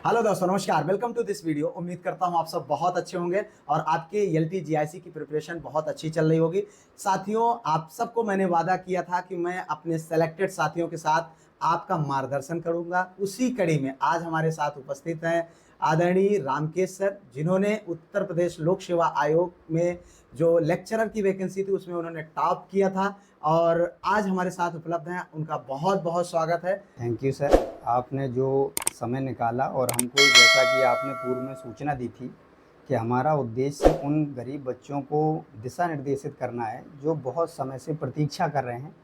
Hello दोस्तों, नमस्कार। Welcome to this video. उम्मीद करता हूं आप सब बहुत अच्छे होंगे और आपके एलटी जीआईसी की प्रिपरेशन बहुत अच्छी चल रही होगी। साथियों, आप सबको मैंने वादा किया था कि मैं अपने सेलेक्टेड साथियों के साथ आपका मार्गदर्शन करूंगा। उसी कड़ी में आज हमारे साथ उपस्थित हैं आदरणीय रामकेश सर, जिन्होंने उत्तर प्रदेश लोक सेवा आयोग में जो लेक्चरर की वैकेंसी थी उसमें उन्होंने टॉप किया था और आज हमारे साथ उपलब्ध हैं। उनका बहुत बहुत स्वागत है। थैंक यू सर, आपने जो समय निकाला और हमको जैसा कि आपने पूर्व में सूचना दी थी कि हमारा उद्देश्य उन गरीब बच्चों को दिशा निर्देशित करना है जो बहुत समय से प्रतीक्षा कर रहे हैं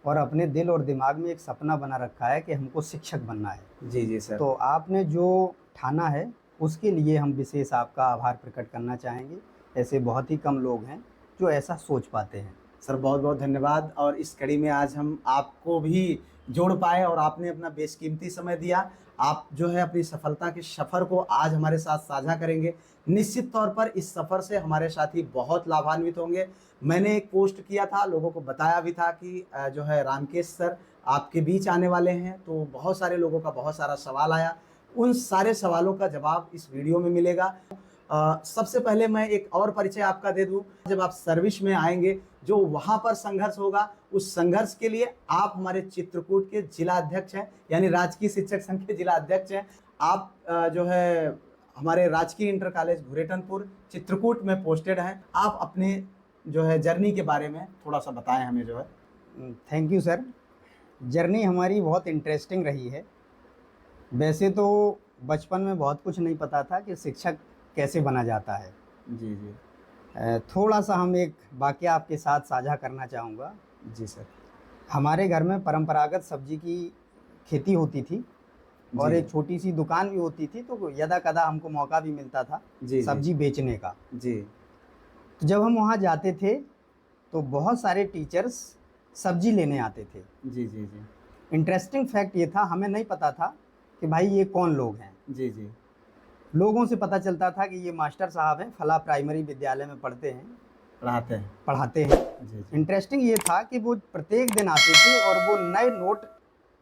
और अपने दिल और दिमाग में एक सपना बना रखा है कि हमको शिक्षक बनना है। जी जी सर। तो आपने जो ठाना है उसके लिए हम विशेष आपका आभार प्रकट करना चाहेंगे। ऐसे बहुत ही कम लोग हैं जो ऐसा सोच पाते हैं। सर बहुत बहुत धन्यवाद। और इस कड़ी में आज हम आपको भी जोड़ पाए और आपने अपना बेशकीमती समय दिया। आप जो है अपनी सफलता के सफ़र को आज हमारे साथ साझा करेंगे। निश्चित तौर पर इस सफ़र से हमारे साथी बहुत लाभान्वित होंगे। मैंने एक पोस्ट किया था, लोगों को बताया भी था कि जो है रामकेश सर आपके बीच आने वाले हैं, तो बहुत सारे लोगों का बहुत सारा सवाल आया। उन सारे सवालों का जवाब इस वीडियो में मिलेगा। सबसे पहले मैं एक और परिचय आपका दे दूं। जब आप सर्विस में आएंगे, जो वहां पर संघर्ष होगा, उस संघर्ष के लिए आप हमारे चित्रकूट के जिला अध्यक्ष हैं, यानी राजकीय शिक्षक संघ के जिला अध्यक्ष हैं। आप जो है हमारे राजकीय इंटर कॉलेज घुरेटनपुर चित्रकूट में पोस्टेड हैं। आप अपने जो है जर्नी के बारे में थोड़ा सा बताएं हमें जो है। Thank you sir. जर्नी हमारी बहुत इंटरेस्टिंग रही है। वैसे तो बचपन में बहुत कुछ नहीं पता था कि शिक्षक कैसे बना जाता है। जी जी। थोड़ा सा हम एक वाकया आपके साथ साझा करना चाहूँगा। जी सर। हमारे घर में परंपरागत सब्जी की खेती होती थी और जी एक छोटी सी दुकान भी होती थी, तो यदा कदा हमको मौका भी मिलता था जी सब्जी बेचने का। जी तो जब हम वहाँ जाते थे तो बहुत सारे टीचर्स सब्जी लेने आते थे। जी जी जी इंटरेस्टिंग फैक्ट ये था, हमें नहीं पता था कि भाई ये कौन लोग हैं। जी जी लोगों से पता चलता था कि ये मास्टर साहब हैं, फला प्राइमरी विद्यालय में पढ़ते हैं, पढ़ाते हैं। जी जी इंटरेस्टिंग ये था कि वो प्रत्येक दिन आते थे और वो नए नोट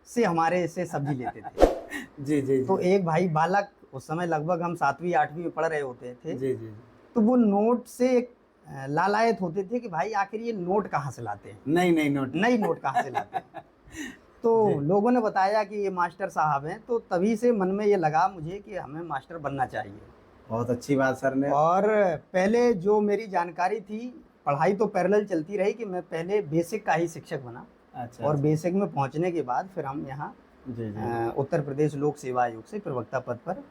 से हमारे से सब्जी लेते थे। जी जी तो एक भाई बालक, उस समय लगभग हम 7वीं 8वीं में पढ़ रहे होते थे, जी जी तो वो नोट से लालायत होते थे कि भाई आखिर ये नोट कहाँ से लाते हैं, नई नोट कहाँ से लाते हैं। तो जी। लोगों ने बताया कि ये मास्टर साहब हैं, तो तभी से मन में ये लगा मुझे कि हमें मास्टर बनना चाहिए। बहुत अच्छी बात सर ने। और पहले जो मेरी जानकारी थी, पढ़ाई तो पैरेलल चलती रही कि मैं पहले बेसिक का ही शिक्षक बना। अच्छा और अच्छा। बेसिक में पहुंचने के बाद फिर हम यहाँ जी जी उत्तर प्रदेश लोक सेवा आयोग से प्रवक्ता पद पर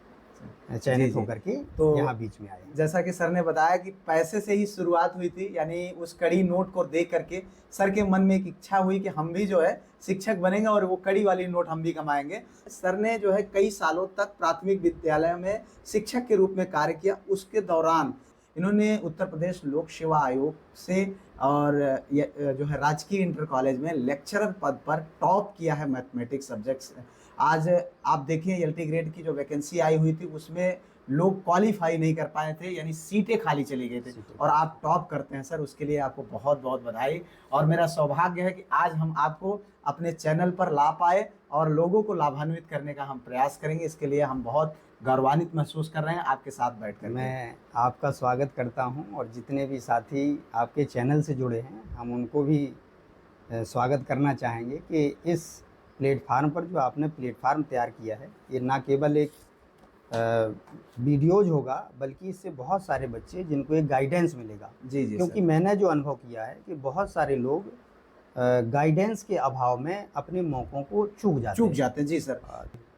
जी चयनित जी। होकर के तो यहाँ बीच में आए। जैसा कि सर ने बताया कि पैसे से ही शुरुआत हुई थी, यानी उस कड़ी नोट को देख करके सर के मन में एक इच्छा हुई कि हम भी जो है शिक्षक बनेंगे और वो कड़ी वाली नोट हम भी कमाएंगे। सर ने जो है कई सालों तक प्राथमिक विद्यालय में शिक्षक के रूप में कार्य किया। उसके दौरान इन्होंने उत्तर प्रदेश लोक सेवा आयोग से और जो है राजकीय इंटर कॉलेज में लेक्चरर पद पर टॉप किया है मैथमेटिक्स सब्जेक्ट्स। आज आप देखिए एलटी ग्रेड की जो वैकेंसी आई हुई थी उसमें लोग क्वालिफाई नहीं कर पाए थे, यानी सीटें खाली चली गई थी और आप टॉप करते हैं सर, उसके लिए आपको बहुत बहुत बधाई। और मेरा सौभाग्य है कि आज हम आपको अपने चैनल पर ला पाए और लोगों को लाभान्वित करने का हम प्रयास करेंगे। इसके लिए हम बहुत गौरवान्वित महसूस कर रहे हैं आपके साथ बैठ कर। मैं आपका स्वागत करता हूँ और जितने भी साथी आपके चैनल से जुड़े हैं हम उनको भी स्वागत करना चाहेंगे कि इस प्लेटफार्म पर जो आपने प्लेटफार्म तैयार किया है, ये ना केवल एक वीडियोज होगा बल्कि इससे बहुत सारे बच्चे जिनको एक गाइडेंस मिलेगा। जी जी क्योंकि सर। मैंने जो अनुभव किया है कि बहुत सारे लोग गाइडेंस के अभाव में अपने मौक़ों को चूक जाते हैं। जी सर।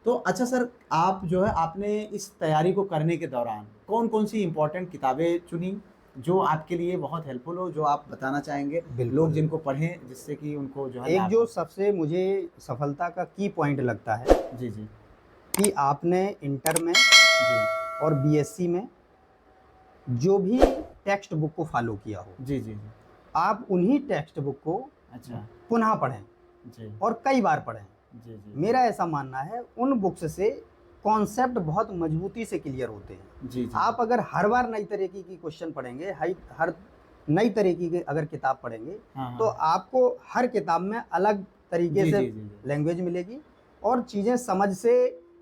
तो अच्छा सर, आप जो है आपने इस तैयारी को करने के दौरान कौन कौन सी इम्पोर्टेंट किताबें चुनी जो आपके लिए बहुत हेल्पफुल हो, जो आप बताना चाहेंगे लोग जिनको पढ़ें जिससे कि उनको जो है एक जो सबसे मुझे सफलता का की पॉइंट लगता है जी जी कि आपने इंटर में जी और बीएससी में जो भी टेक्स्ट बुक को फॉलो किया हो, जी जी जी आप उन्हीं टेक्स्ट बुक को अच्छा पुनः पढ़ें जी और कई बार पढ़ें। जी जी मेरा ऐसा मानना है उन बुक्स से कॉन्सेप्ट बहुत मजबूती से क्लियर होते हैं। जी जी आप अगर हर बार नई तरीके की क्वेश्चन पढ़ेंगे, हर नई तरीके की अगर किताब पढ़ेंगे, हाँ तो आपको हर किताब में अलग तरीके जी से जी जी जी लैंग्वेज मिलेगी और चीज़ें समझ से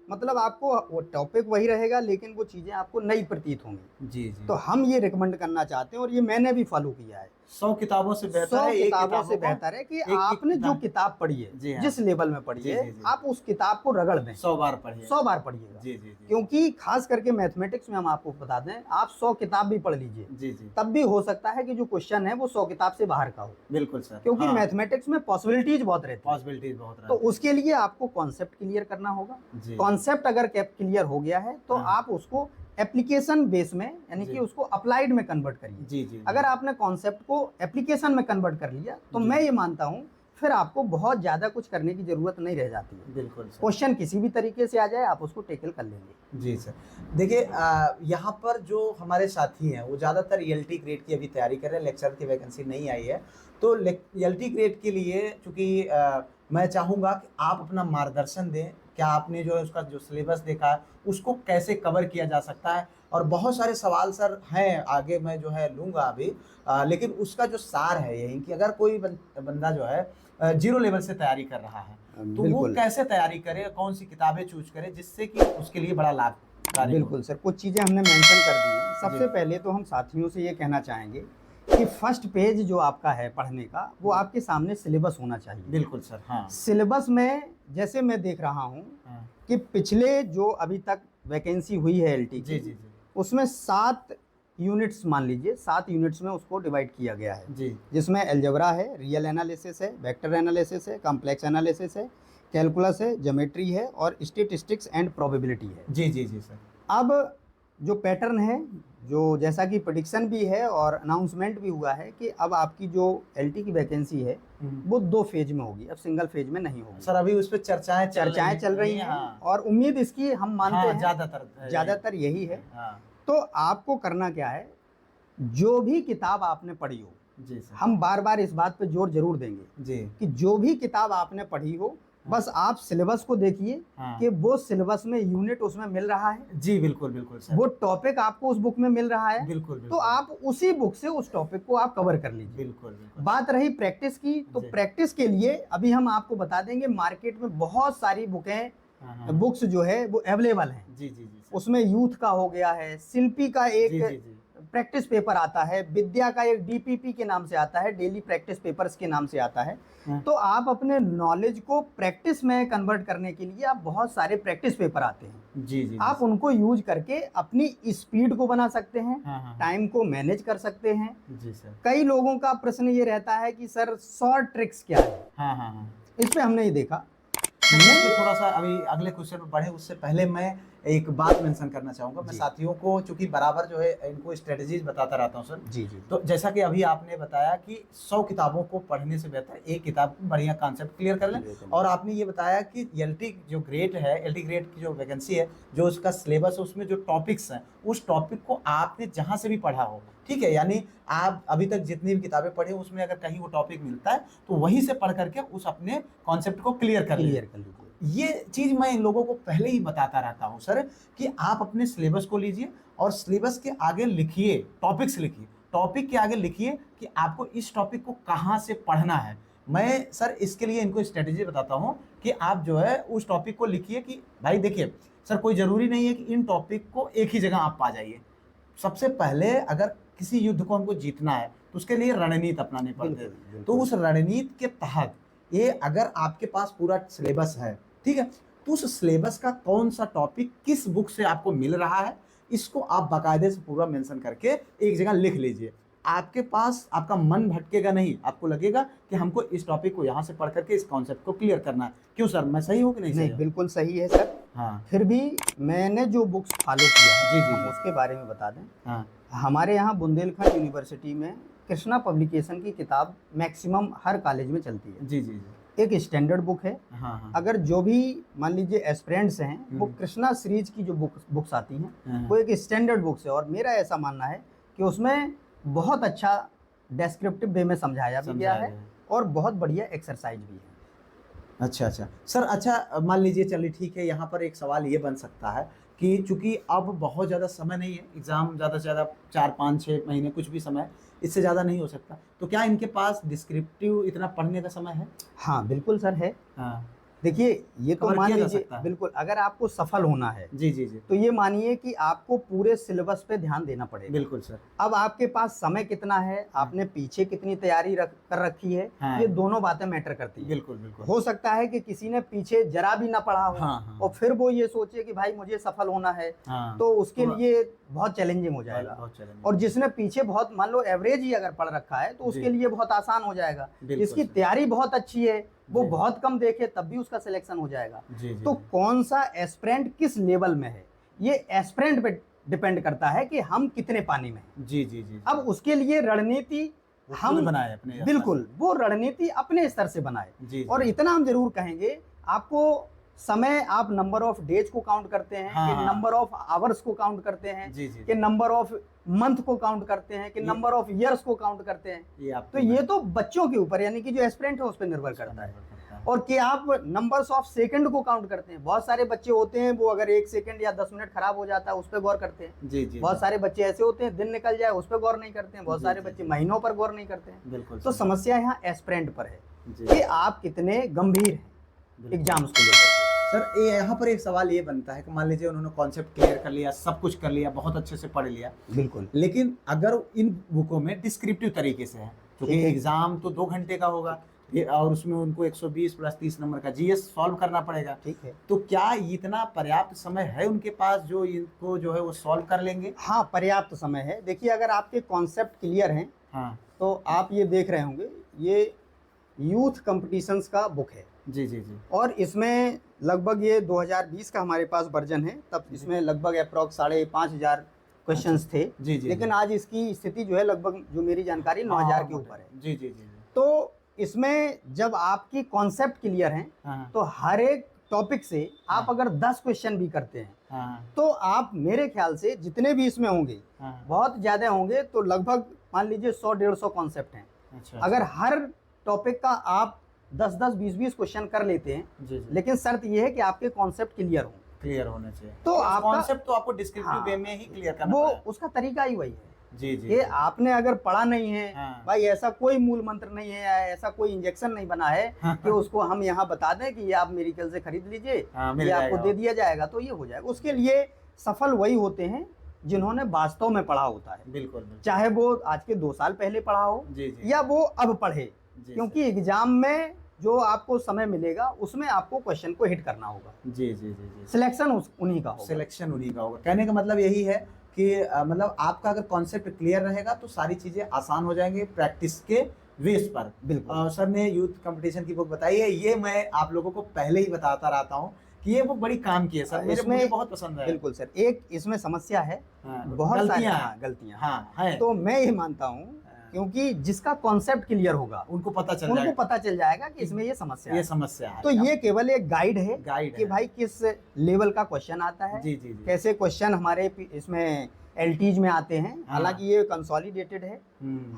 मतलब आपको वो टॉपिक वही रहेगा, लेकिन वो चीज़ें आपको नई प्रतीत होंगी। जी जी। तो हम ये रिकमेंड करना चाहते हैं, और ये मैंने भी फॉलो किया है। 100 किताबों से बेहतर 100 है एक किताबों से किताबों को बेहतर है कि एक आपने जो किताब पढ़ी जी है, हाँ। जिस लेवल में पढ़ी जी, है, जी, जी। आप उस किताब को रगड़ दें, 100 बार पढ़िए। 100 बार पढ़िएगा। जी जी जी। क्योंकि खास करके मैथमेटिक्स में हम आपको बता दें, आप 100 किताब भी पढ़ लीजिए, जी जी। तब भी हो सकता है कि जो क्वेश्चन है वो 100 किताब से बाहर का हो। बिल्कुल सर। क्योंकि हाँ, मैथमेटिक्स में पॉसिबिलिटीज बहुत रहती है। पॉसिबिलिटीज बहुत तो रहती उसके लिए आपको कॉन्सेप्ट क्लियर करना होगा। जी। कॉन्सेप्ट अगर क्लियर हो गया है तो हाँ। आप उसको एप्लीकेशन बेस में, यानी जी। कि उसको अप्लाइड में कन्वर्ट करिए। जी जी जी। अगर आपने कॉन्सेप्ट को एप्लीकेशन में कन्वर्ट कर लिया तो जी। मैं ये मानता हूँ फिर आपको बहुत ज़्यादा कुछ करने की ज़रूरत नहीं रह जाती है। बिल्कुल सर। क्वेश्चन किसी भी तरीके से आ जाए, आप उसको टेकल कर लेंगे। जी सर। देखिए यहाँ पर जो हमारे साथी हैं वो ज़्यादातर ELT ग्रेड की अभी तैयारी कर रहे हैं, लेक्चर की वैकेंसी नहीं आई है। तो ELT ग्रेड के लिए चूँकि मैं चाहूँगा कि आप अपना मार्गदर्शन दें, क्या आपने जो है उसका जो सिलेबस देखा है उसको कैसे कवर किया जा सकता है। और बहुत सारे सवाल सर हैं, आगे मैं जो है लूँगा अभी, लेकिन उसका जो सार है यही कि अगर कोई बंदा जो है 0 लेवल से तैयारी कर रहा है तो वो बिल्कुल कैसे तैयारी करे, कौन सी किताबें चूज करे जिससे कि उसके लिए बड़ा लाभकारी हो। बिल्कुल सर, कुछ चीज़ें हमने मेंशन कर दी हैं। सबसे जी। पहले तो हम साथियों से ये कहना चाहेंगे कि फर्स्ट पेज जो आपका है पढ़ने का, वो आपके सामने सिलेबस होना चाहिए। बिल्कुल सर। हाँ सिलेबस में जैसे मैं देख रहा हूँ हाँ। कि पिछले जो अभी तक वैकेंसी हुई है LT जी की, जी जी उसमें 7 यूनिट्स, मान लीजिए 7 यूनिट्स में उसको डिवाइड किया गया है। जी जिसमें अलजेब्रा है, रियल एनालिसिस है, वेक्टर एनालिसिस है, कॉम्प्लेक्स एनालिसिस है, कैलकुलस है, ज्योमेट्री है, और स्टैटिस्टिक्स एंड प्रोबेबिलिटी है। जी जी जी सर। अब जो पैटर्न है, जो जैसा कि प्रेडिक्शन भी है और अनाउंसमेंट भी हुआ है कि अब आपकी जो LT की वैकेंसी है वो 2 फेज में होगी, अब सिंगल फेज में नहीं होगी। सर अभी उस पर चर्चाएं चल रही हैं, हाँ। और उम्मीद इसकी हम मानते हाँ, हैं ज़्यादातर यही है। हाँ। तो आपको करना क्या है, जो भी किताब आपने पढ़ी हो, जी सर। हम बार बार इस बात पे जोर जरूर देंगे जी कि जो भी किताब आपने पढ़ी हो, बस आप सिलेबस को देखिए हाँ। कि वो सिलेबस में यूनिट उसमें मिल रहा है, जी बिल्कुल बिल्कुल सर। वो टॉपिक आपको उस बुक में मिल रहा है, बिल्कुल तो बिल्कुल। आप उसी बुक से उस टॉपिक को आप कवर कर लीजिए। बिल्कुल बिल्कुल। बात रही प्रैक्टिस की, तो जी। प्रैक्टिस के लिए अभी हम आपको बता देंगे, मार्केट में बहुत सारी हाँ। बुक्स जो है वो अवेलेबल हैं। जी जी जी सर। उसमें यूथ का हो गया है, शिल्पी का जी जी एक जी। प्रैक्टिस पेपर आता है, विद्या का एक DPP के नाम से आता है, डेली प्रैक्टिस पेपर्स के नाम से आता है। हाँ। तो आप अपने नॉलेज को प्रैक्टिस में कन्वर्ट करने के लिए आप बहुत सारे प्रैक्टिस पेपर आते हैं, जी जी आप उनको यूज करके अपनी स्पीड को बना सकते हैं, हाँ। टाइम को मैनेज कर सकते हैं। जी सर। कई लोगों का प्रश्न ये रहता है कि सर शॉर्ट ट्रिक्स क्या है, हाँ। इस पे हमने ये देखा। मैं थोड़ा सा अभी अगले क्वेश्चन पर बढ़े उससे पहले मैं एक बात मेंशन करना चाहूँगा। मैं जी। साथियों को चूंकि बराबर जो है इनको स्ट्रेटजीज बताता रहता हूँ सर। जी जी। तो जैसा कि अभी आपने बताया कि 100 किताबों को पढ़ने से बेहतर एक किताब बढ़िया कॉन्सेप्ट क्लियर कर लें। और आपने ये बताया कि LT जो ग्रेड है, LT ग्रेड की जो वैकेंसी है, जो उसका सिलेबस है उसमें जो टॉपिक्स हैं, उस टॉपिक को आपने जहाँ से भी पढ़ा हो, ठीक है, यानी आप अभी तक जितनी भी किताबें पढ़ी उसमें अगर कहीं वो टॉपिक मिलता है तो वहीं से पढ़ करके उस अपने कॉन्सेप्ट को क्लियर कर लीजिए। ये चीज़ मैं इन लोगों को पहले ही बताता रहता हूँ सर कि आप अपने सिलेबस को लीजिए और सिलेबस के आगे लिखिए, टॉपिक्स लिखिए, टॉपिक के आगे लिखिए कि आपको इस टॉपिक को कहाँ से पढ़ना है। मैं सर इसके लिए इनको स्ट्रेटेजी बताता हूँ कि आप जो है उस टॉपिक को लिखिए कि भाई देखिए सर, कोई ज़रूरी नहीं है कि इन टॉपिक को एक ही जगह आप पा जाइए। सबसे पहले अगर किसी युद्ध को हमको जीतना है तो उसके लिए रणनीति अपनाने पड़ते हैं। तो उस रणनीति के तहत ये अगर आपके पास पूरा सिलेबस है, ठीक है, तो उस सिलेबस का कौन सा टॉपिक किस बुक से आपको मिल रहा है, इसको आप बाकायदे से पूरा मेंशन करके एक जगह लिख लीजिए। आपके पास आपका मन भटकेगा नहीं, आपको लगेगा कि हमको इस टॉपिक को यहाँ से पढ़ करके इस कॉन्सेप्ट को क्लियर करना है। क्यों सर, मैं सही हूँ कि नहीं? नहीं, बिल्कुल सही है सर। हाँ। फिर भी मैंने जो बुक्स फॉलो किया है, जी जी, हम उसके बारे में बता दें। हाँ। हमारे यहाँ बुंदेलखंड यूनिवर्सिटी में कृष्णा पब्लिकेशन की किताब मैक्सिमम हर कॉलेज में चलती है। जी जी। एक स्टैंडर्ड बुक है। हाँ। अगर जो भी मान लीजिए एस्पिरेंट्स हैं, वो कृष्णा सीरीज की जो बुक्स आती हैं वो एक स्टैंडर्ड बुक्स है, और मेरा ऐसा मानना है कि उसमें बहुत अच्छा डेस्क्रिप्टिव वे में समझाया भी गया है और बहुत बढ़िया एक्सरसाइज भी है। अच्छा सर। अच्छा, मान लीजिए, चलिए ठीक है, यहाँ पर एक सवाल ये बन सकता है कि चूंकि अब बहुत ज़्यादा समय नहीं है, एग्ज़ाम ज़्यादा से ज़्यादा 4-5-6 महीने, कुछ भी समय, इससे ज़्यादा नहीं हो सकता, तो क्या इनके पास डिस्क्रिप्टिव इतना पढ़ने का समय है? हाँ बिल्कुल सर है। हाँ। देखिए ये तो कवर मान किया जा लीजिए, सकता है। बिल्कुल अगर आपको सफल होना है जी जी जी, तो ये मानिए कि आपको पूरे सिलेबस पे ध्यान देना पड़ेगा। बिल्कुल सर। अब आपके पास समय कितना है, आपने पीछे कितनी तैयारी कर रखी है, हाँ। ये दोनों बातें मैटर करती हैं। बिल्कुल बिल्कुल। हो सकता है कि किसी ने पीछे जरा भी ना पढ़ा हो हाँ, हाँ। और फिर वो ये सोचे कि भाई मुझे सफल होना है, हाँ, तो उसके तो लिए बहुत चैलेंजिंग हो जाएगा। बहुत challenging। और जिसने पीछे बहुत मान लो एवरेज ही अगर पढ़ रखा है तो जी। उसके लिए बहुत आसान हो जाएगा। बिल्कुल जिसकी सर। तैयारी बहुत अच्छी है वो जी। बहुत कम देखे तब भी उसका सिलेक्शन हो जाएगा। जी जी तो जी। कौन सा एस्पिरेंट किस लेवल में है, ये एस्पिरेंट पे डिपेंड करता है कि हम कितने पानी में हैं। जी जी जी। अब उसके लिए रणनीति वो खुद हम बनाए अपने स्तर बिल्कुल वो रणनीति अपने स्तर से बनाए। जी, जी। और इतना हम जरूर कहेंगे, आपको समय आप नंबर ऑफ डेज को काउंट करते हैं हाँ, कि हाँ। नंबर ऑफ आवर्स को काउंट करते हैं जी, जी, कि जी। नंबर ऑफ मंथ को काउंट करते हैं कि ये- नंबर ऑफ ईयर्स को काउंट करते हैं। ये आप तो ये तो बच्चों के ऊपर यानी कि जो एस्पिरेंट है उस पर निर्भर करता है। और कि आप नंबर्स ऑफ सेकंड को काउंट करते हैं। बहुत सारे बच्चे होते हैं वो अगर 1 सेकंड या 10 मिनट खराब हो जाता है उस पर गौर करते हैं। जी जी। बहुत सारे बच्चे ऐसे होते हैं दिन निकल जाए उस पर गौर नहीं करते हैं। बहुत जी, सारे जी, बच्चे जी। महीनों पर गौर नहीं करते हैं। बिल्कुल तो सर। समस्या यहाँ एस्पिरेंट पर है जी। कि आप कितने गंभीर हैं बिल्कुल। एग्जाम्स को लेकर। सर ये यहाँ पर एक सवाल ये बनता है कि मान लीजिए उन्होंने कॉन्सेप्ट क्लियर कर लिया, सब कुछ कर लिया, बहुत अच्छे से पढ़ लिया, बिल्कुल लेकिन अगर इन बुकों में डिस्क्रिप्टिव तरीके से है, क्योंकि ठीक है। एग्जाम तो 2 घंटे का होगा फिर और उसमें उनको 120 प्लस 30 नंबर का जीएस सॉल्व करना पड़ेगा, ठीक है। तो क्या इतना पर्याप्त समय है उनके पास जो इनको जो है वो सॉल्व कर लेंगे? हाँ पर्याप्त समय है। देखिए अगर आपके कॉन्सेप्ट क्लियर हैं हाँ तो आप ये देख रहे होंगे, ये यूथ कंपटीशंस का बुक है जी जी जी। और इसमें लगभग ये 2020 का हमारे पास वर्जन है। तब इसमें लगभग अप्रॉक्स 5,500 क्वेश्चंस थे। जी जी। लेकिन आज इसकी स्थिति जो है लगभग जो मेरी जानकारी 9,000 के ऊपर है। जी जी जी जी। तो इसमें जब आपकी कॉन्सेप्ट क्लियर हैं हाँ तो हर एक टॉपिक से आप अगर 10 क्वेश्चन भी करते हैं हाँ तो आप मेरे ख्याल से जितने भी इसमें होंगे हाँ। बहुत ज़्यादा होंगे तो लगभग मान लीजिए 100-150 कॉन्सेप्ट हैं। अच्छा। अगर हर टॉपिक का आप 10-10, 20-20 क्वेश्चन कर लेते हैं, जी जी। लेकिन शर्त यह है कि आपके कॉन्सेप्ट क्लियर हो। क्लियर होने चाहिए। तो आपका कॉन्सेप्ट तो आपको डिस्क्रिप्टिव हाँ, वे में ही क्लियर करना वो पड़ेगा। उसका तरीका ही वही है जी जी। कि आपने अगर पढ़ा नहीं है, हाँ। भाई ऐसा कोई मूल मंत्र नहीं है या ऐसा कोई इंजेक्शन नहीं बना है कि उसको हम यहाँ बता दें कि ये आप मेडिकल से खरीद लीजिए, हाँ, मिल ये आपको जाएगा। दे दिया जाएगा तो ये हो जाएगा। उसके लिए सफल वही होते हैं जिन्होंने वास्तव में पढ़ा होता है, बिल्कुल बिल्कुल। चाहे वो आज के 2 साल पहले पढ़ा हो जी जी। या वो अब पढ़े, जी, क्योंकि एग्जाम में जो आपको समय मिलेगा उसमें आपको क्वेश्चन को हिट करना होगा। जी जी जी जी। सिलेक्शन उन्हीं का होगा। सिलेक्शन उन्हीं का होगा। कहने का मतलब यही है कि मतलब आपका अगर कॉन्सेप्ट क्लियर रहेगा तो सारी चीजें आसान हो जाएंगी प्रैक्टिस के बेस पर। बिल्कुल। सर ने यूथ कंपटीशन की बुक बताई है, ये मैं आप लोगों को पहले ही बताता रहता हूँ कि ये बुक बड़ी काम की है सर, मुझे बहुत पसंद है। बिल्कुल सर, एक इसमें समस्या है, हाँ, बहुत सारी गलतियां हाँ हैं। तो मैं ये मानता हूँ क्योंकि जिसका कॉन्सेप्ट क्लियर होगा उनको पता चल जाएगा कि इसमें ये समस्या है। तो ये केवल एक गाइड है कि है। भाई किस लेवल का क्वेश्चन आता है, जी जी जी। कैसे क्वेश्चन हमारे इसमें एलटीज में आते हैं। हालांकि ये कंसोलिडेटेड है,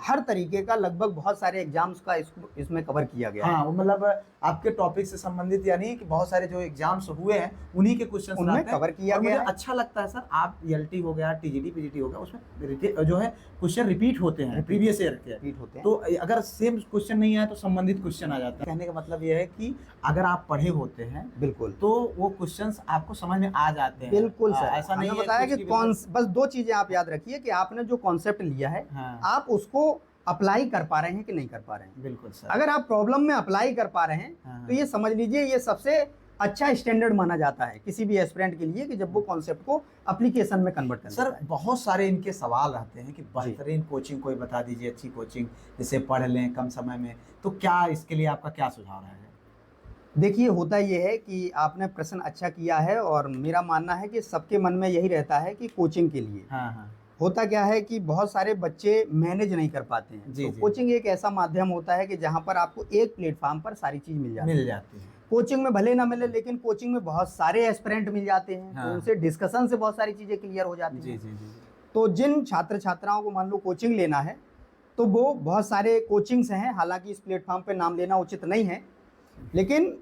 हर तरीके का लगभग बहुत सारे एग्जाम्स का इसमें कवर किया गया हाँ, मतलब आपके टॉपिक से संबंधित यानी कि बहुत सारे जो एग्जाम्स हुए हैं उन्हीं के क्वेश्चंस उनमें कवर किया गया है। अच्छा लगता है सर, आप एलटी हो गया, टीजीटी पीजीटी हो गया, उसमें जो है क्वेश्चन रिपीट होते हैं, प्रीवियस ईयर के रिपीट होते हैं। तो अगर सेम क्वेश्चन नहीं आया तो संबंधित क्वेश्चन आ जाता है। कहने का मतलब ये है कि अगर आप पढ़े होते हैं बिल्कुल तो वो क्वेश्चंस आपको समझ में आ जाते हैं। बिल्कुल सर, ऐसा नहीं है बताया कि बस 2 चीजें आप याद रखिए कि आपने जो कॉन्सेप्ट लिया है आप उसको अप्लाई कर पा रहे हैं कि नहीं कर पा रहे हैं। बिल्कुल सर। अगर आप प्रॉब्लम में अप्लाई कर पा रहे हैं तो ये समझ लीजिए ये सबसे अच्छा स्टैंडर्ड माना जाता है किसी भी एस्पिरेंट के लिए कि जब वो कॉन्सेप्ट को एप्लीकेशन में कन्वर्ट कर सर बहुत सारे इनके सवाल रहते हैं कि बेहतरीन कोचिंग कोई बता दीजिए, अच्छी कोचिंग जिसे पढ़ लें कम समय में, तो क्या इसके लिए आपका क्या सुझाव है? देखिए होता ये है कि आपने प्रश्न अच्छा किया है और मेरा मानना है कि सबके मन में यही रहता है कि कोचिंग के लिए होता क्या है कि बहुत सारे बच्चे मैनेज नहीं कर पाते हैं। तो कोचिंग एक ऐसा माध्यम होता है कि जहां पर आपको एक प्लेटफॉर्म पर सारी चीज मिल जाती है। कोचिंग में भले ना मिले लेकिन कोचिंग में बहुत सारे एस्पिरेंट मिल जाते हैं। तो उनसे डिस्कशन से बहुत सारी चीजें क्लियर हो जाती हैं। तो जिन छात्र छात्राओं को मान लो कोचिंग लेना है तो वो बहुत सारे कोचिंग्स हैं, हालांकि इस प्लेटफॉर्म पे नाम लेना उचित नहीं है, लेकिन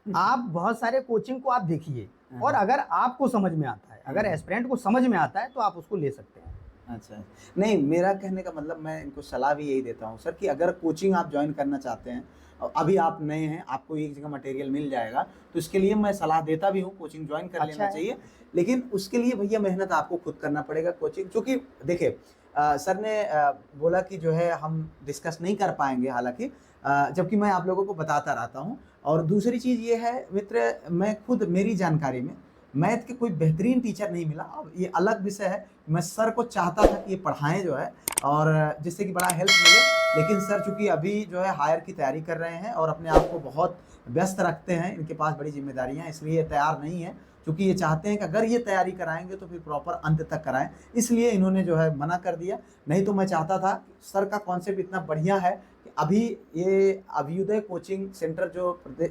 आप बहुत सारे कोचिंग को आप देखिए और अगर आपको समझ में आता है, अगर एस्पिरेंट को समझ में आता है तो आप उसको ले सकते हैं। अच्छा, नहीं मेरा कहने का मतलब मैं इनको सलाह भी यही देता हूँ सर कि अगर कोचिंग आप ज्वाइन करना चाहते हैं अभी आप नए हैं, आपको एक जगह मटेरियल मिल जाएगा, तो इसके लिए मैं सलाह देता भी हूँ, कोचिंग ज्वाइन कर लेना चाहिए। लेकिन उसके लिए भैया मेहनत आपको खुद करना पड़ेगा कोचिंग, क्योंकि देखिए सर ने बोला कि जो है हम डिस्कस नहीं कर पाएंगे, हालांकि जबकि मैं आप लोगों को बताता रहता हूँ। और दूसरी चीज़ ये है मित्र, मैं खुद मेरी जानकारी में मैथ के कोई बेहतरीन टीचर नहीं मिला। अब ये अलग विषय है, मैं सर को चाहता था कि ये पढ़ाएं जो है, और जिससे कि बड़ा हेल्प मिले। लेकिन सर चूँकि अभी जो है हायर की तैयारी कर रहे हैं और अपने आप को बहुत व्यस्त रखते हैं, इनके पास बड़ी जिम्मेदारियां, इसलिए तैयार नहीं है। क्योंकि ये चाहते हैं कि अगर ये तैयारी कराएंगे तो फिर प्रॉपर अंत तक कराएं, इसलिए इन्होंने जो है मना कर दिया। नहीं तो मैं चाहता था, सर का कॉन्सेप्ट इतना बढ़िया है कि अभी ये अभ्युदय कोचिंग सेंटर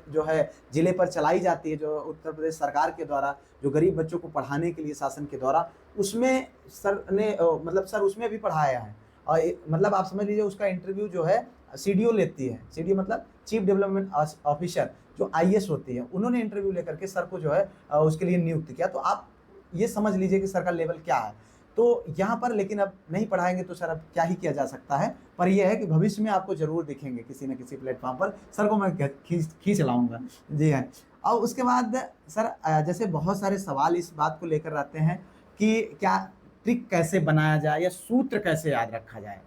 जो है जिले पर चलाई जाती है, जो उत्तर प्रदेश सरकार के द्वारा, जो गरीब बच्चों को पढ़ाने के लिए शासन के द्वारा, उसमें सर ने मतलब सर उसमें भी पढ़ाया है। और मतलब आप समझ लीजिए उसका इंटरव्यू जो है CDO लेती है। CDO मतलब चीफ डेवलपमेंट ऑफिसर, जो IAS होती है, उन्होंने इंटरव्यू लेकर के सर को जो है उसके लिए नियुक्त किया। तो आप ये समझ लीजिए कि सर का लेवल क्या है। तो यहाँ पर लेकिन अब नहीं पढ़ाएंगे तो सर अब क्या ही किया जा सकता है। पर यह है कि भविष्य में आपको जरूर दिखेंगे किसी न किसी प्लेटफॉर्म पर, सर को मैं खींच लाऊंगा। जी हाँ। और उसके बाद सर जैसे बहुत सारे सवाल इस बात को लेकर आते हैं कि क्या ट्रिक कैसे बनाया जाए या सूत्र कैसे याद रखा जाए।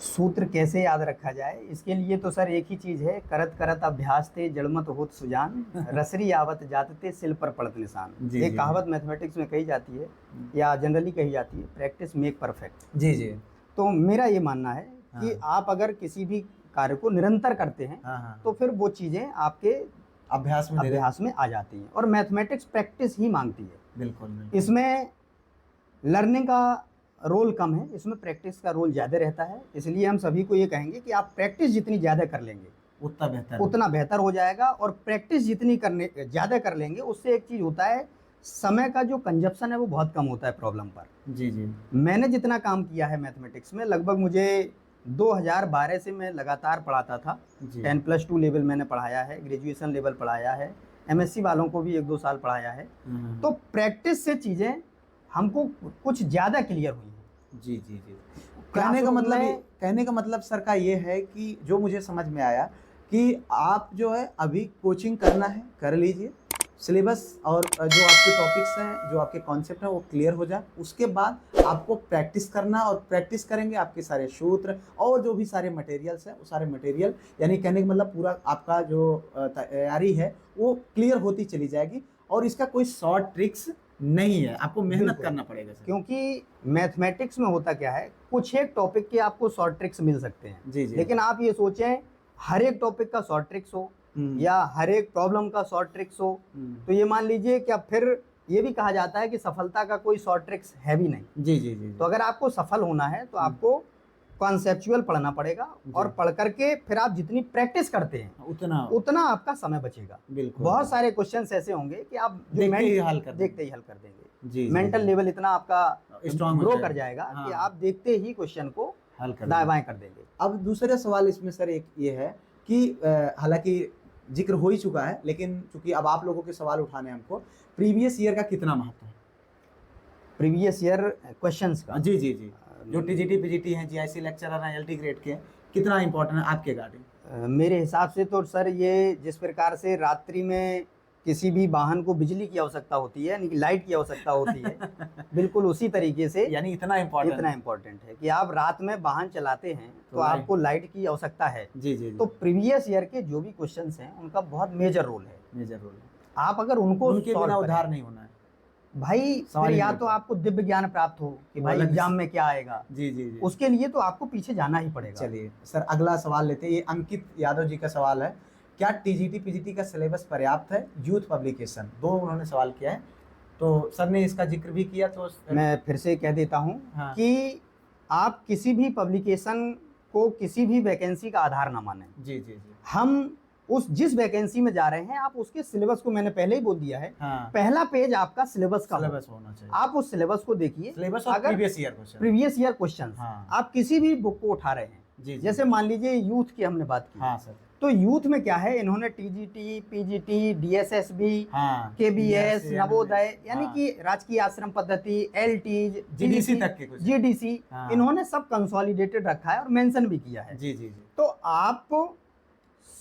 सूत्र कैसे याद रखा जाए, इसके लिए तो सर एक ही चीज़ है, करत करत अभ्यास ते जड़मत होत सुजान, रसरी आवत जातते सिल पर पड़त निशान। ये कहावत मैथमेटिक्स में कही जाती है या जनरली कही जाती है, प्रैक्टिस मेक परफेक्ट। जी जी। तो मेरा ये मानना है कि आप अगर किसी भी कार्य को निरंतर करते हैं तो फिर वो चीज़ें आपके अभ्यास में आ जाती हैं। और मैथमेटिक्स प्रैक्टिस ही मांगती है। बिल्कुल। इसमें लर्निंग का रोल कम है, इसमें प्रैक्टिस का रोल ज़्यादा रहता है। इसलिए हम सभी को ये कहेंगे कि आप प्रैक्टिस जितनी ज़्यादा कर लेंगे उतना बेहतर हो जाएगा। और प्रैक्टिस जितनी ज़्यादा कर लेंगे, उससे एक चीज़ होता है, समय का जो कंजप्शन है वो बहुत कम होता है प्रॉब्लम पर। जी जी। मैंने जितना काम किया है मैथमेटिक्स में, लगभग मुझे 2012 से मैं लगातार पढ़ाता था। 10+2 लेवल मैंने पढ़ाया है, ग्रेजुएशन लेवल पढ़ाया है, MSc वालों को भी 1-2 साल पढ़ाया है। तो प्रैक्टिस से चीज़ें हमको कुछ ज़्यादा क्लियर हुई हैं। जी जी जी। कहने का मतलब सर का ये है कि जो मुझे समझ में आया कि आप जो है अभी कोचिंग करना है, कर लीजिए, सिलेबस और जो आपके टॉपिक्स हैं, जो आपके कॉन्सेप्ट हैं, वो क्लियर हो जाए। उसके बाद आपको प्रैक्टिस करना, और प्रैक्टिस करेंगे आपके सारे सूत्र और जो भी सारे मटेरियल्स हैं, वो सारे मटेरियल, यानी कहने का मतलब पूरा आपका जो तैयारी है वो क्लियर होती चली जाएगी। और इसका कोई शॉर्ट ट्रिक्स नहीं है, आपको मेहनत करना पड़ेगा सर। क्योंकि मैथमेटिक्स में होता क्या है, कुछ एक टॉपिक के आपको शॉर्ट ट्रिक्स मिल सकते हैं। जी जी। लेकिन आप ये सोचें हर एक टॉपिक का शॉर्ट ट्रिक्स हो या हर एक प्रॉब्लम का शॉर्ट ट्रिक्स हो, तो ये मान लीजिए कि अब फिर ये भी कहा जाता है कि सफलता का कोई शॉर्ट ट्रिक्स है भी नहीं। जी जी जी। तो अगर आपको सफल होना है तो आपको कॉन्सेप्चुअल पढ़ना पड़ेगा, और पढ़ करके फिर आप जितनी प्रैक्टिस करते हैं उतना आपका समय बचेगा। बिल्कुल। बहुत सारे क्वेश्चंस ऐसे होंगे कि आप देखते ही हल कर देंगे। जी। मेंटल लेवल इतना आपका स्ट्रांग ग्रो कर जाएगा कि आप देखते ही क्वेश्चन को हल कर दाएं-बाएं कर देंगे। अब दूसरा सवाल इसमें सर एक ये है कि हालांकि जिक्र हो ही चुका है, लेकिन चूंकि अब आप लोगों के सवाल उठाने हमको, प्रीवियस ईयर का कितना महत्व है? प्रीवियस ईयर क्वेश्चंस का? जी जी जी। जो TGT PGT हैं, GIC लेक्चरर हैं, LT ग्रेड के, कितना इंपॉर्टेंट है आपके गार्डिंग? मेरे हिसाब से तो सर ये जिस प्रकार से रात्रि में किसी भी वाहन को बिजली की आवश्यकता होती है, यानी कि लाइट की आवश्यकता होती है, बिल्कुल उसी तरीके से यानी इतना इम्पोर्टेंट है कि आप रात में वाहन चलाते हैं तो आपको लाइट की आवश्यकता है। जी जी। तो प्रीवियस ईयर के जो भी क्वेश्चंस हैं उनका बहुत मेजर रोल है। आप अगर उनके बिना उधार नहीं होना है भाई, फिर या तो आपको दिव्य ज्ञान प्राप्त हो कि भाई एग्जाम में क्या आएगा। जी जी जी। उसके लिए तो आपको पीछे जाना ही पड़ेगा। चलिए सर अगला सवाल लेते हैं। ये अंकित यादव जी का सवाल है, क्या TGT PGT का सिलेबस पर्याप्त है? यूथ पब्लिकेशन, 2 उन्होंने सवाल किया है, तो सर ने इसका जिक्र भी किया, तो मैं फिर से कह देता हूँ कि आप किसी भी पब्लिकेशन को किसी भी वैकेंसी का आधार ना माने। जी जी जी। हम जिस वैकेंसी में जा रहे हैं, आप उसके सिलेबस को, मैंने पहले ही बोल दिया है, पहला पेज आपका सिलेबस का होना चाहिए। आप उस सिलेबस को देखिए, अगर प्रीवियस ईयर क्वेश्चन आप किसी भी बुक को उठा रहे हैं, जैसे मान लीजिए यूथ की हमने बात की। हाँ सर। तो यूथ में क्या है, इन्होंने TGT PGT DSSB KBS Navodaya, यानी कि राजकीय आश्रम पद्धति, LTs GDC तक के GDC, इन्होंने सब कंसोलिडेटेड रखा है और मेंशन भी किया है। जी जी जी। तो आप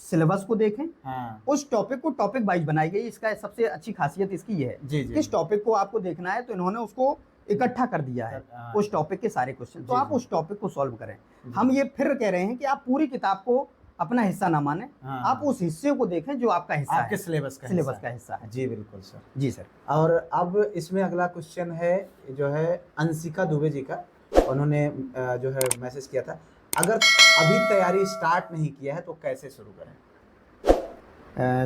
सिलेबस को देखें, हाँ उस टॉपिक को टॉपिक वाइज बनाई गई। इसका सबसे अच्छी खासियत इसकी ये है, जी जी किस टॉपिक को आपको देखना है तो इन्होंने उसको इकट्ठा कर दिया है, हाँ, उस टॉपिक के सारे क्वेश्चन, तो जी, आप जी। उस टॉपिक को सॉल्व करें। जी। हम ये फिर कह रहे हैं कि आप पूरी किताब को अपना हिस्सा ना माने, हाँ, आप उस हिस्से को देखें जो आपका हिस्सा आपके है, सिलेबस का सिलेबस का हिस्सा है। जी बिल्कुल सर। जी सर। और अब इसमें अगला क्वेश्चन है जो है अंशिका दुबे जी का, उन्होंने जो है मैसेज किया था, अगर अभी तैयारी स्टार्ट नहीं किया है तो कैसे शुरू करें?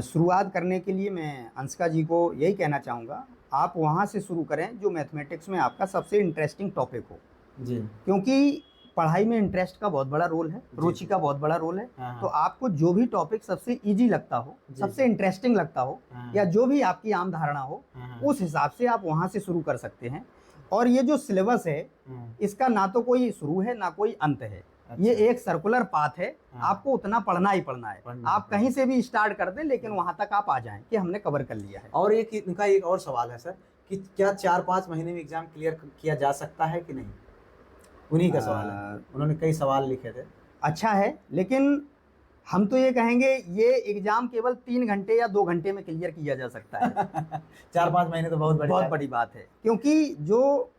शुरुआत करने के लिए मैं अंशिका जी को यही कहना चाहूँगा, आप वहाँ से शुरू करें जो मैथमेटिक्स में आपका सबसे इंटरेस्टिंग टॉपिक हो, जी क्योंकि पढ़ाई में इंटरेस्ट का बहुत बड़ा रोल है, जी, रुचि का बहुत बड़ा रोल है। हाँ, तो आपको जो भी टॉपिक सबसे इजी लगता हो, जी, सबसे इंटरेस्टिंग लगता हो, हाँ, या जो भी आपकी आम धारणा हो, हाँ, उस हिसाब से आप वहाँ से शुरू कर सकते हैं। और ये जो सिलेबस है, हाँ, इसका ना तो कोई शुरू है ना कोई अंत है, ये अच्छा। एक सर्कुलर पाथ है, हाँ। आपको उतना पढ़ना ही पढ़ना है। पढ़ना आप है। कहीं से भी स्टार्ट कर दें, लेकिन वहाँ तक आप आ जाएं कि हमने कवर कर लिया है। और एक इनका एक और सवाल है सर कि क्या 4-5 महीने में एग्जाम क्लियर किया जा सकता है कि नहीं? उन्हीं का सवाल है, उन्होंने कई सवाल लिखे थे। अच्छा है, लेकिन हम तो ये कहेंगे ये एग्जाम केवल 3 घंटे या 2 घंटे में क्लियर किया जा सकता है। 4-5 महीने तो बहुत बड़ी बहुत बड़ी बात है, क्योंकि जो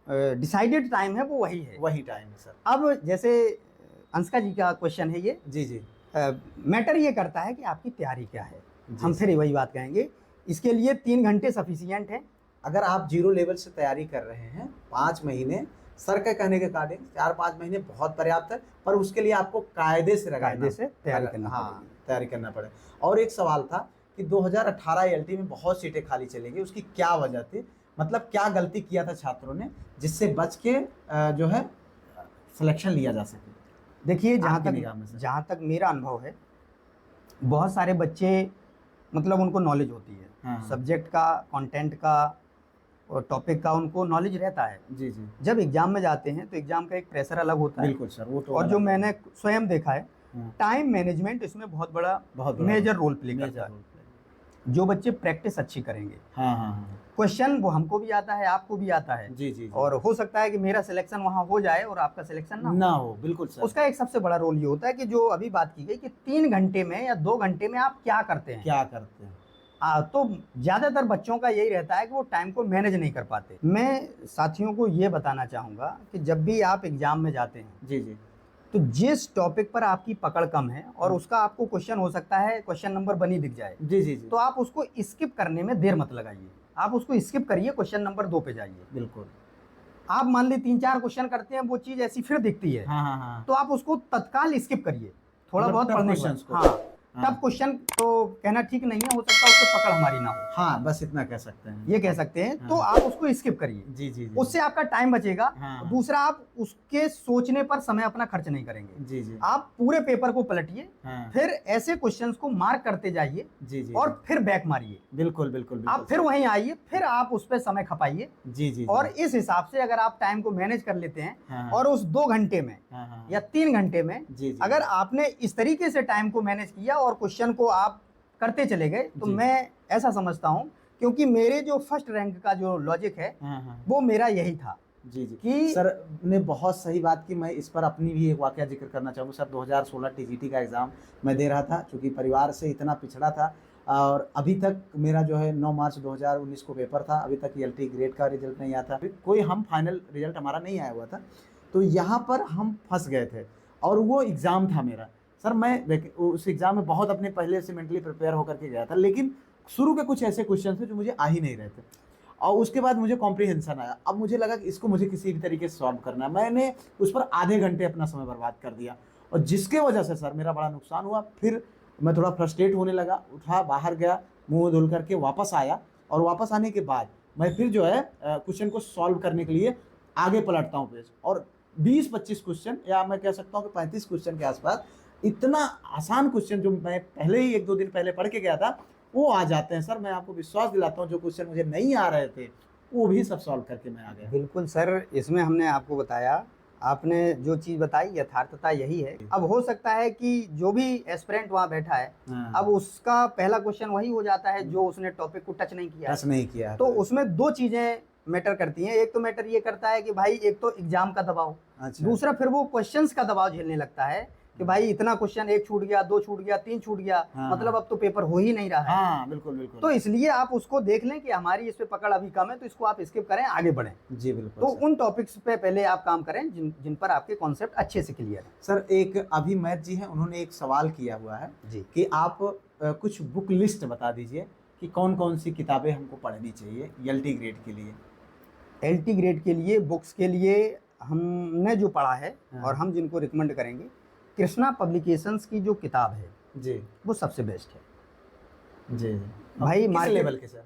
डिसाइडेड टाइम है वो वही है। वही टाइम है सर। अब जैसे अंशिका जी का क्वेश्चन है ये, जी जी मैटर ये करता है कि आपकी तैयारी क्या है। जी हम सर। फिर वही बात कहेंगे, इसके लिए 3 घंटे सफिशियंट है। अगर आप जीरो लेवल से तैयारी कर रहे हैं 5 महीने, सर के कहने के अकॉर्डिंग 4-5 महीने बहुत पर्याप्त है, पर उसके लिए आपको कायदे से कायदे से तैयारी करना हाँ पड़ेगी। तैयारी करना पड़े। और एक सवाल था कि 2018 एलटी में बहुत सीटें खाली चली गई, उसकी क्या वजह थी? मतलब क्या गलती किया था छात्रों ने जिससे बच के जो है सिलेक्शन लिया जा सके? देखिए, आपकी निगाह में से। जहाँ तक मेरा अनुभव है, बहुत सारे बच्चे मतलब उनको नॉलेज होती है, हाँ। सब्जेक्ट का, कंटेंट का और टॉपिक का उनको नॉलेज रहता है। जी जी जब एग्जाम में जाते हैं तो एग्जाम का एक प्रेशर अलग होता है। बिल्कुल सर, वो तो और जो अलग है। मैंने स्वयं देखा है, हाँ, टाइम मैनेजमेंट इसमें बहुत बड़ा मेजर रोल प्ले करता है। Role play. जो बच्चे प्रैक्टिस अच्छी करेंगे, हाँ हाँ हाँ क्वेश्चन वो हमको भी आता है, आपको भी आता है, जी जी और हो सकता है कि मेरा सिलेक्शन वहाँ हो जाए और आपका सिलेक्शन ना हो। ना हो, बिल्कुल सर। उसका एक सबसे बड़ा रोल ये होता है कि जो अभी बात की गई कि 3 घंटे में या 2 घंटे में आप क्या करते हैं। क्या करते हैं? तो ज़्यादातर बच्चों का यही रहता है कि वो टाइम को मैनेज नहीं कर पाते। मैं साथियों को ये बताना चाहूँगा कि जब भी आप एग्जाम में जाते हैं, जी जी तो जिस टॉपिक पर आपकी पकड़ कम है और उसका आपको क्वेश्चन हो सकता है क्वेश्चन नंबर बनी दिख जाए, जी जी जी तो आप उसको स्किप करने में देर मत लगाइए, आप उसको स्किप करिए, क्वेश्चन नंबर 2 पे जाइए। बिल्कुल। आप मान ली 3-4 क्वेश्चन करते हैं, वो चीज़ ऐसी फिर दिखती है, हाँ हाँ हाँ तो आप उसको तत्काल स्किप करिए, थोड़ा मतलब बहुत tough पढ़ने के questions बाद। को। हाँ, हाँ। तब क्वेश्चन तो कहना ठीक नहीं है, हो सकता है उससे पकड़ हमारी ना हो, हाँ, बस इतना कह सकते हैं। ये कह सकते हैं। तो हाँ। आप उसको स्किप करिए, जी जी जी उससे आपका टाइम बचेगा। हाँ। दूसरा, आप उसके सोचने पर समय अपना खर्च नहीं करेंगे, जी जी आप पूरे पेपर को पलटिए, हाँ फिर ऐसे क्वेश्चंस को मार्क करते जाइए जी जी और फिर बैक मारिए, बिल्कुल बिल्कुल बिल्कुल आप फिर वहीं आइए, फिर आप उस पर समय खपाइए। जी जी और इस हिसाब से अगर आप टाइम को मैनेज कर लेते हैं हाँ। और उस 2 घंटे में हाँ हाँ या 3 घंटे में जी जी अगर आपने इस तरीके से टाइम को मैनेज किया और क्वेश्चन को आप करते चले गए, तो जी। मैं ऐसा समझता हूँ, क्योंकि मेरे जो फर्स्ट रैंक का जो लॉजिक है हाँ हाँ वो मेरा यही था जी जी कि सर ने बहुत सही बात की। मैं इस पर अपनी भी एक वाकया जिक्र करना चाहूँगा सर। 2016 टीजीटी का एग्ज़ाम मैं दे रहा था, चूँकि परिवार से इतना पिछड़ा था और अभी तक मेरा जो है 9 मार्च 2019 को पेपर था, अभी तक एलटी ग्रेड का रिजल्ट नहीं आया था, कोई हम फाइनल रिजल्ट हमारा नहीं आया हुआ था। तो यहाँ पर हम फंस गए थे और वो एग्ज़ाम था मेरा सर। मैं उस एग्ज़ाम में बहुत अपने पहले से मेंटली प्रिपेयर होकर के गया था, लेकिन शुरू के कुछ ऐसे क्वेश्चन थे जो मुझे आ ही नहीं रहे थे और उसके बाद मुझे कॉम्प्रिहेंशन आया। अब मुझे लगा कि इसको मुझे किसी भी तरीके से सॉल्व करना है। मैंने उस पर आधे घंटे अपना समय बर्बाद कर दिया और जिसके वजह से सर मेरा बड़ा नुकसान हुआ। फिर मैं थोड़ा फ्रस्ट्रेट होने लगा, उठा, बाहर गया, मुँह धुल करके वापस आया और वापस आने के बाद मैं फिर जो है क्वेश्चन को सॉल्व करने के लिए आगे पलटता हूँ पेज, और 20-25 क्वेश्चन या मैं कह सकता हूँ कि 35 क्वेश्चन के आसपास, इतना आसान क्वेश्चन जो मैं पहले ही 1-2 दिन पहले पढ़ के गया था वो आ जाते हैं सर। मैं आपको विश्वास दिलाता हूँ, जो क्वेश्चन मुझे नहीं आ रहे थे वो भी सब सॉल्व करके मैं आ गया। बिल्कुल सर, इसमें हमने आपको बताया, आपने जो चीज़ बताई यथार्थता यही है। अब हो सकता है कि जो भी एस्पिरेंट वहाँ बैठा है, हाँ। अब उसका पहला क्वेश्चन वही हो जाता है जो उसने टॉपिक को टच नहीं किया है। टच नहीं किया है। तो उसमें 2 चीज़ें मैटर करती हैं। एक तो मैटर ये करता है कि भाई एक तो एग्जाम का दबाव, अच्छा। दूसरा फिर वो क्वेश्चंस का दबाव झेलने लगता है कि भाई इतना क्वेश्चन, एक छूट गया, दो छूट गया, तीन छूट गया, हाँ, मतलब अब तो पेपर हो ही नहीं रहा है। हाँ बिल्कुल बिल्कुल। तो इसलिए आप उसको देख लें कि हमारी इस पे पकड़ अभी कम है, तो इसको आप स्किप करें, आगे बढ़ें। जी बिल्कुल तो सर। उन टॉपिक्स पे पहले आप काम करें जिन पर आपके कॉन्सेप्ट अच्छे से क्लियर है। सर एक अभी मैथ जी हैं, उन्होंने एक सवाल किया हुआ है जी कि आप कुछ बुक लिस्ट बता दीजिए कि कौन कौन सी किताबें हमको पढ़नी चाहिए एलटी ग्रेड के लिए। एलटी ग्रेड के लिए बुक्स के लिए हमने जो पढ़ा है हाँ। और हम जिनको रिकमेंड करेंगे, कृष्णा पब्लिकेशंस की जो किताब है जी वो सबसे बेस्ट है। जी भाई किस मार्केट लेवल के सर?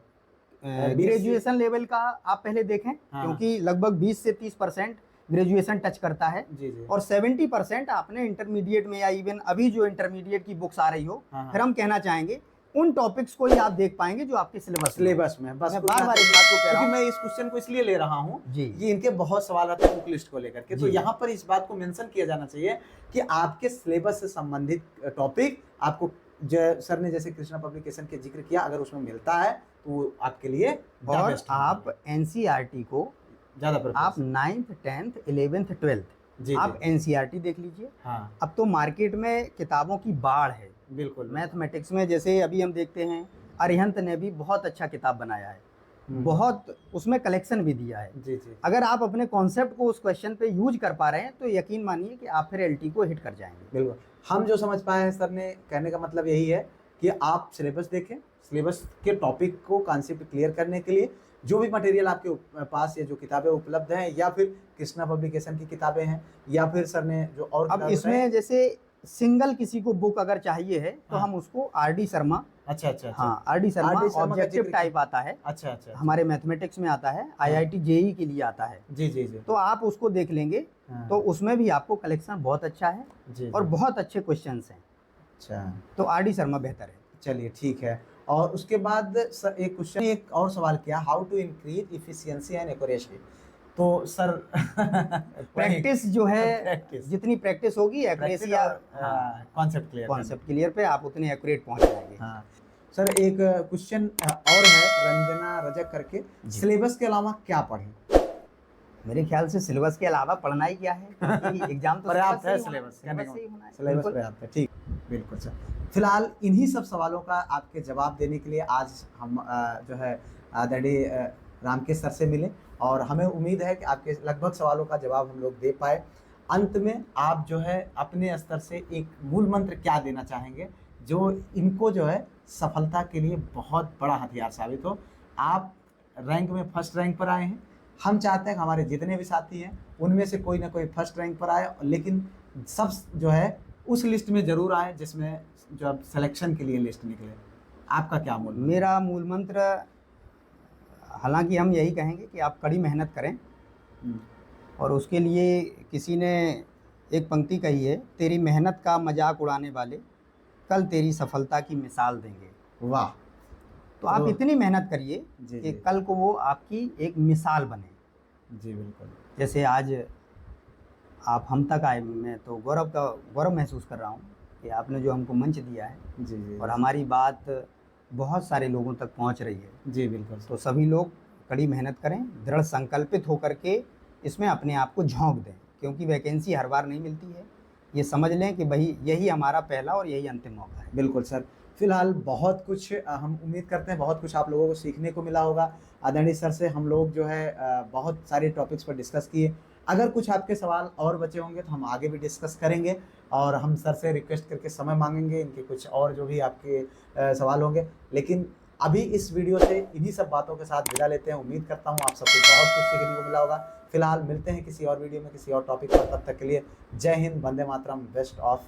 ग्रेजुएशन लेवल का आप पहले देखें, हाँ। क्योंकि लगभग 20 से 30% ग्रेजुएशन टच करता है, जी जी। और 70% आपने इंटरमीडिएट में या इवन अभी जो इंटरमीडिएट की बुक्स आ रही हो, हाँ, फिर हम कहना चाहेंगे उन टॉपिक्स को ही आप देख पाएंगे जो आपके सिलेबस में। बस मैं बार बार इस बात को कह रहा क्योंकि हूँ। मैं इस क्वेश्चन को इसलिए ले रहा हूँ जी ये इनके बहुत सवाल आते हैं बुक लिस्ट को लेकर के, तो जी। यहाँ पर इस बात को मेंशन किया जाना चाहिए कि आपके सिलेबस से संबंधित टॉपिक आपको सर ने जैसे कृष्णा पब्लिकेशन के जिक्र किया, अगर उसमें मिलता है तो वो आपके लिए और आप एनसीईआरटी को ज्यादा आप 9th 10th 11th 12th जी आप एनसीईआरटी देख लीजिए। हाँ अब तो मार्केट में किताबों की बाढ़ है बिल्कुल। मैथमेटिक्स में। जैसे अभी हम देखते हैं अरिहंत ने भी बहुत अच्छा किताब बनाया है, बहुत उसमें कलेक्शन भी दिया है। जी जी। अगर आप अपने कॉन्सेप्ट को उस क्वेश्चन पे यूज कर पा रहे हैं तो यकीन मानिए कि आप फिर एलटी को हिट कर जाएंगे। बिल्कुल, हम जो समझ पाए हैं सर ने कहने का मतलब यही है कि आप सिलेबस देखें, सिलेबस के टॉपिक को कॉन्सेप्ट क्लियर करने के लिए जो भी मटेरियल आपके पास या जो किताबें उपलब्ध हैं, या फिर कृष्णा पब्लिकेशन की किताबें हैं, या फिर सर ने जो और अब इसमें जैसे सिंगल किसी को बुक अगर चाहिए है तो हाँ। हम उसको आरडी शर्मा, अच्छा अच्छा हाँ आरडी शर्मा RD शर्मा का ऑब्जेक्टिव जिक्र टाइप आता है, अच्छा अच्छा हमारे मैथमेटिक्स में आता है, आईआईटी जेई के लिए आता है, जी जी जी। तो आप उसको देख लेंगे हाँ, तो उसमें भी आपको कलेक्शन बहुत अच्छा है जी और जी। बहुत अच्छे क्वेश्चंस हैं, अच्छा तो आरडी शर्मा बेहतर है। चलिए ठीक है। और उसके बाद सर एक क्वेश्चन, एक और सवाल किया, how to increase efficiency and accuracy. तो सर प्रैक्टिस जो है, प्रैक्टिस जितनी प्रैक्टिस होगी accuracy concept clear concept clear पे आप उतने एक्यूरेट पहुंच जाएंगे। हाँ सर एक क्वेश्चन और है रंजना रजक करके, सिलेबस के अलावा क्या पढ़ें? मेरे ख्याल से सिलेबस के अलावा पढ़ना ही क्या है, एग्जाम तो पर्याप्त है, सिलेबस से ही होना है। सिलेबस पर्याप्त है, ठीक बिल्कुल सर। फिलहाल इन्हीं सब सवालों का आपके जवाब देने के लिए आज हम जो है आदरणीय रामकेश सर से मिले, और हमें उम्मीद है कि आपके लगभग सवालों का जवाब हम लोग दे पाए। अंत में आप जो है अपने स्तर से एक मूल मंत्र क्या देना चाहेंगे जो इनको जो है सफलता के लिए बहुत बड़ा हथियार साबित हो? आप रैंक में फर्स्ट रैंक पर आए हैं, हम चाहते हैं कि हमारे जितने भी साथी हैं उनमें से कोई ना कोई फर्स्ट रैंक पर आए, लेकिन सब जो है उस लिस्ट में ज़रूर आए जिसमें जो अब सिलेक्शन के लिए लिस्ट निकले। आपका क्या मूल? मेरा मूल मंत्र, हालांकि हम यही कहेंगे कि आप कड़ी मेहनत करें, और उसके लिए किसी ने एक पंक्ति कही है, तेरी मेहनत का मजाक उड़ाने वाले कल तेरी सफलता की मिसाल देंगे। वाह। तो आप इतनी मेहनत करिए जी कि जी कल को वो आपकी एक मिसाल बने। जी बिल्कुल। जैसे आज आप हम तक आए, मैं तो गौरव महसूस कर रहा हूँ कि आपने जो हमको मंच दिया है जी जी और हमारी बात बहुत सारे लोगों तक पहुँच रही है। जी बिल्कुल। तो सभी लोग कड़ी मेहनत करें, दृढ़ संकल्पित होकर के इसमें अपने आप को झोंक दें, क्योंकि वैकेंसी हर बार नहीं मिलती है। ये समझ लें कि भाई यही हमारा पहला और यही अंतिम मौका है। बिल्कुल सर। फिलहाल बहुत कुछ हम उम्मीद करते हैं बहुत कुछ आप लोगों को सीखने को मिला होगा। आदरणीय सर से हम लोग जो है बहुत सारे टॉपिक्स पर डिस्कस किए। अगर कुछ आपके सवाल और बचे होंगे तो हम आगे भी डिस्कस करेंगे, और हम सर से रिक्वेस्ट करके समय मांगेंगे इनके कुछ और जो भी आपके सवाल होंगे। लेकिन अभी इस वीडियो से इन्हीं सब बातों के साथ विदा लेते हैं। उम्मीद करता हूँ आप सबको बहुत कुछ सीखने को मिला होगा। फिलहाल मिलते हैं किसी और वीडियो में किसी और टॉपिक पर, तब तक के लिए जय हिंद, वंदे मातरम, बेस्ट ऑफ